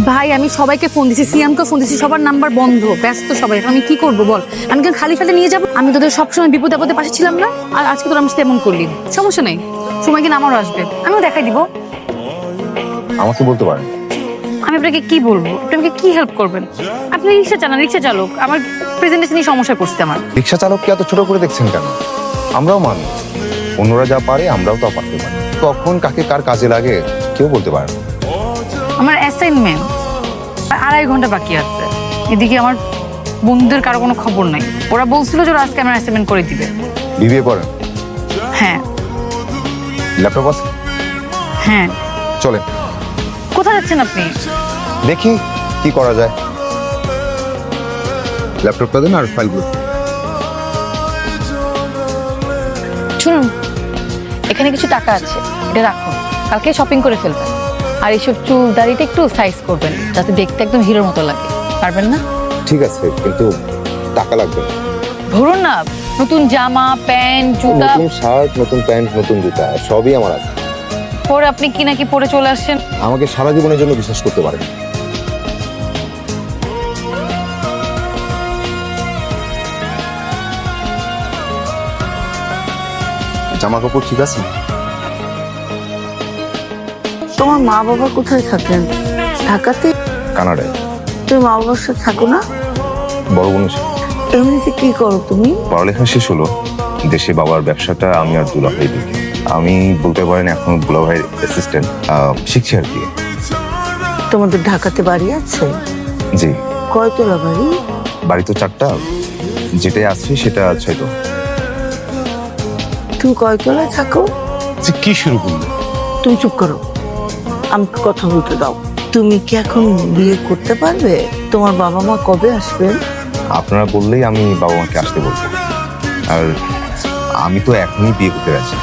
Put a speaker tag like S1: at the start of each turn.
S1: ভাই আমি সবাইকে ফোন দিছি, সিয়ামকে ফোন দিছি, সবার নাম্বার বন্ধ, ব্যস্ত সবাই। আমি কি করবো বল? আমি কেন খালি ফেলে নিয়ে যাবো? আমি তোদের সবসময় বিপদে আপদে পাশে ছিলাম না, আর আজকে তোরা আমার সাথে এমন করলি। সমস্যা নেই, সময় কিনা আমারও আসবে, আমিও দেখাই দিব।
S2: আমাকে বলতে পারেন।
S1: আমি আপনাকে কি বলবো? আপনি আমাকে কি হেল্প করবেন? আপনি রিক্সা চালান, রিক্সা চালক। আমার প্রেজেন্টেশনই সমস্যা করছে আমার।
S2: রিক্সা চালককে এত ছোট করে দেখছেন কেন? আমরাও মানুষ, অন্যরা যা পারে আমরাও তা পারতে পারি। কখন কাকে কার কাজে লাগে কেউ বলতে পারে না।
S1: আমার অ্যাসাইনমেন্ট 2.5 ঘন্টা বাকি আছে। এদিকে আমার বন্ধুদের কারো কোনো খবর নাই। ওরা বলছিল যে ওরা আজকে আমার অ্যাসাইনমেন্ট করে দিবে।
S2: বিবিএ পড়েন?
S1: হ্যাঁ।
S2: ল্যাপটপ আছে?
S1: হ্যাঁ।
S2: চলেন।
S1: কোথায় যাচ্ছেন আপনি?
S2: দেখি কি করা যায়। ল্যাপটপটা দেন আর ফাইলগুলো।
S1: শুনুন, এখানে কিছু টাকা আছে, এটা রাখুন, কালকে শপিং করে ফেলবেন। আর এইসব চুল দাড়িটা একটু সাইজ করবেন, যাতে দেখতে একদম হিরোর মতো লাগে। পারবেন না?
S2: ঠিক আছে, কিন্তু টাকা লাগবে।
S1: ধরুন না, নতুন জামা, প্যান্ট, জুতা।
S2: নতুন শার্ট, নতুন প্যান্ট, নতুন জুতা সবই আমার আছে।
S1: পরে আপনি কি নাকি পরে চলে আসছেন।
S2: আমাকে সারা জীবনের জন্য বিশ্বাস করতে পারেন। জামা কাপড় ঠিক আছে?
S3: তোমার মা বাবা কোথায় থাকেন? ঢাকাতে?
S2: কানাডায়।
S3: তুমি মা বাবার সাথে থাকো না?
S2: বড় বোনের সাথে।
S3: এমনিতে কি করো তুমি?
S2: পড়ালেখা শেষ হলো, দেশে বাবার ব্যবসাটা আমি আর দুলাভাই দেখি। আমি বলতে পারেন এখন দুলাভাইয়ের অ্যাসিস্ট্যান্ট, শিখছি আর কি।
S3: তোমাদের ঢাকাতে বাড়ি আছে?
S2: জি।
S3: কয়তলা বাড়ি?
S2: বাড়ি তো 4টা, যেটাই আছে সেটা 6টা।
S3: তুমি কয়তলায় থাকো?
S2: কি শুরু করলো?
S3: তুমি চুপ করো, আমাকে কথা বলতে দাও। তুমি কি এখন বিয়ে করতে পারবে? তোমার বাবা মা কবে আসবেন?
S2: আপনারা বললেই আমি বাবা মাকে আসতে বলবো। আর আমি তো এখনই বিয়ে করতে যাচ্ছি।